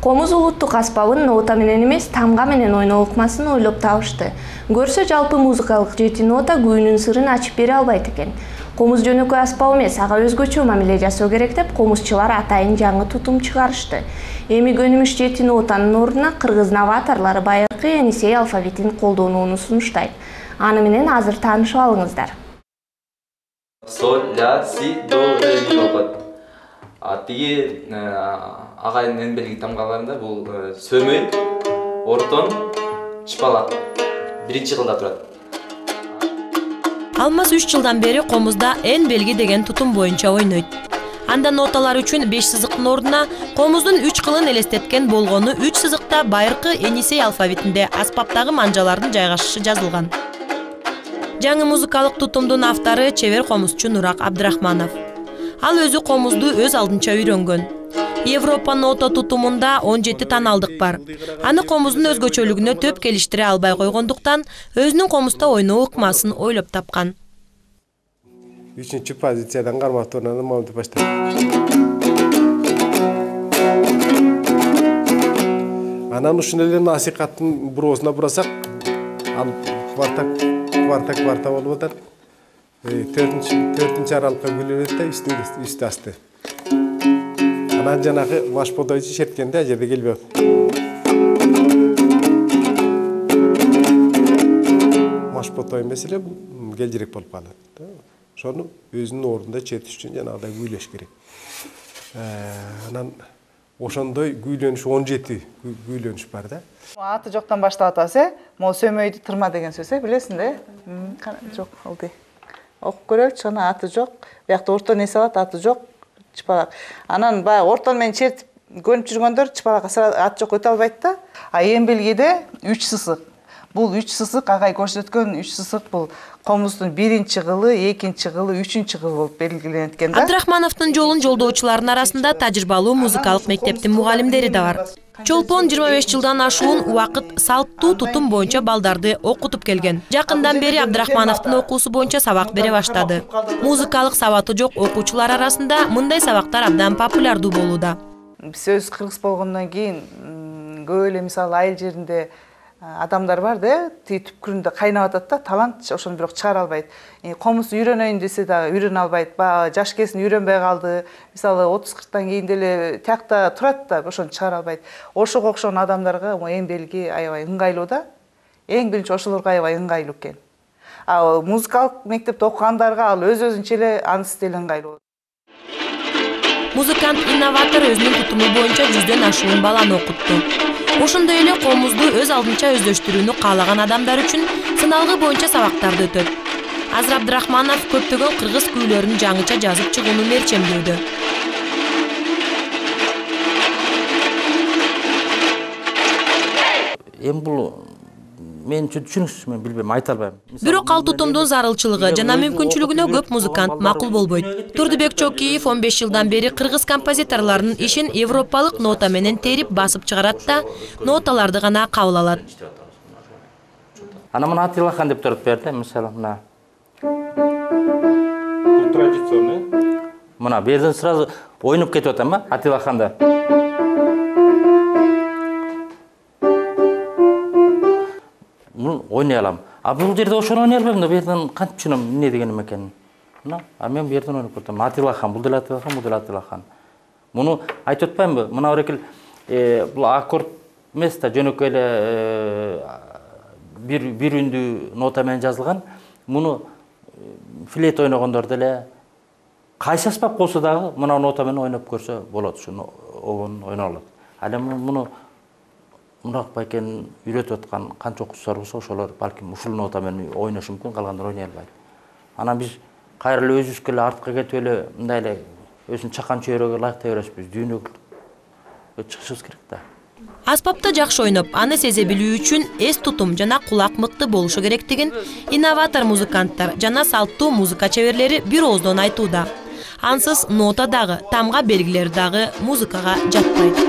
Комуз улуттук аспабын нота менен эмес, тамга менен ойноо ыкмасын ойлоп табышты. Көрсө жалпы музыкалык жети нота күүнүн сырын ачып бере албайт экен. Комуз жөнөкөй аспап эмес, ага өзгөчө мамиле жасоо керек деп комузчулар атайын жаңы тутум чыгарышты. Эми көнүмүш жети нотанын ордуна кыргыз новаторлору байыркы Енисей алфавитин колдонууну сунуштайт. Аны менен азыр таанышып алыңыздар. Соль, ля, си, до, ре, ми болот. Тиги агайдын эң белги тамгаларында бул сөмөй, ортон, чыпалак биринчи кылда турат. Алмаз 3 жылдан бери комузда эң белги деген тутум боюнча ойнойт. Анда ноталар үчүн 5 сызыктын ордуна комуздун 3 кылын элестеткен болгону 3 сызыкта байыркы Енисей алфавитинде аспаптагы манжалардын жайгашышы жазылган. Жаңы музыкалык тутумдун автору чебер комузчу Нурак Абдрахманов. Ал өзү комузду өз алдынча үйрөнгөн. Европа нота тутумунда 17 таналдык бар. Аны комуздун өзгөчөлүгүнө төп келиштире албай койгондуктан өзүнүн комузда ойноо ыкмасын ойлоп тапкан. 3-чү позициядан гарматураны мамды баштайт. Анан ушул эле насихаттын буроосуна бурасак, ал кварта болуп атат. 4-чү аралыкка бөлүнөт да үстү асты. Анан жанагы вашподойчу шерткенде ажерде келбей атат. Вашподой эмес эле келжирек болуп калат. Ошону өзүнүн ордунда четиш үчүн жанагыдай күйлөш керек. Анан ошондой күйлөнүш 17 күйлөнүш бар да. Аты жоктон баштап атасыз, могу сөмөйдү тырма деген сөз, билесиң да? Жок, алды. Окуп көрөлүчү, ана аты жок. Биякта ортон эс алат, аты жок, чыпалак. Анан баягы ортон менен чертип көнүп жүргөндөр чыпалакка аты жок өтө албайт да. Эң белгиде 3 сызык. Бул 3 сызык агай көрсөткөн 3 сызык бул комуздун 1-чи кылы, 2-чи кылы, 3-чү кылы болуп белгиленет экен да. Абдрахмановдун жолун жолдоочулардын арасында тажрыйбалуу музыкалык мектептин мугалимдери да бар. Чолпон 25 жылдан ашуун убакыт салттуу тутум боюнча балдарды окутуп келген. Жакындан бери Абдрахмановдун окуусу боюнча сабак бере баштады. Музыкалык сабаты жок окуучулар арасында мындай сабактар абдан популярдуу болууда. Биз өз кыргыз болгондон кийин көп эле мисалы айыл жеринде адамдар бар да, түпкүрүндө кайнап атат да, талант ошону бирок чыгара албайт. Комуз үйрөнөйүн десе да үйрөнө албайт. Жаш кезин үйрөнбөй калды. Мисалы 30-40тан кийин деле тиякта турат да, ошону чыгара албайт. Ошого окшогон адамдарга эң белги аябай ыңгайлуу да. Эң биринчи ошолорго аябай ыңгайлуу экен. Ал музыкалык мектепте окугандарга ал өз-өзүнчө эле анысы деле ыңгайлуу. Музыкант-инноватор өзүнүн тутуму боюнча 100дөн ашуун баланы окутту. Ошондой эле комузду өз алдынча өздөштүрүүнү каалаган адамдар үчүн сыналгы боюнча сабактарды өтөт. Азыр Абдрахманов көптөгөн кыргыз күүлөрүн жаңыча жазып чыгууну мерчемдөөдө. Бул мен түшүнүксүз, мен билбейм, айта албайм. Бирок ал тутумдун зарылчылыгы жана мүмкүнчүлүгүнө көп музыкант макул болбойт. Турдубек Чокиев 15 жылдан бери кыргыз композиторлорунун ишин европалык нота менен терип басып чыгарат да, ноталарды гана кабыл алат. Ана мына Атилахан деп турат берди, мисалы мына. Бул традиционный. Мына берден сразу ойноп кетип атам, Атилаханда. Ойнай алам. Бул жерде ошону ойнай албайм да, берден кантип түшүнөм эмне дегеним экенин. Мен берден ойноп кетем. Атилахан, бул деле Атилахан, бул деле Атилахан. Муну айтып атпаймынбы? Мына орекил бул аккорд эмес да, жөнөкөй эле бир үндүү нота менен жазылган. Муну флейт ойногондор деле кайсы аспап болсо дагы мына нота менен ойноп көрсө болот, ушуну ойноп алат. Ал эми муну Мурак байкен үйрөтүп аткан канча окуучулар болсо, ошолор балким ушул нота менен ойношу мүмкүн, калгандар ойной албайт. Анан биз кайра эле өзүбүзгө эле артка кетип эле мындай эле өзүнүн чакан чөйрөгө ылайыктай беребизбиз, дүйнөгө чыгышыбыз керек да. Аспапта жакшы ойноп, аны сезе билүү үчүн эс тутум жана кулак мыкты болушу керектигин инноватор музыканттар жана салттуу музыка чеберлери бир ооздон айтууда. Ансыз нота дагы, тамга белгилери дагы музыкага жатпайт.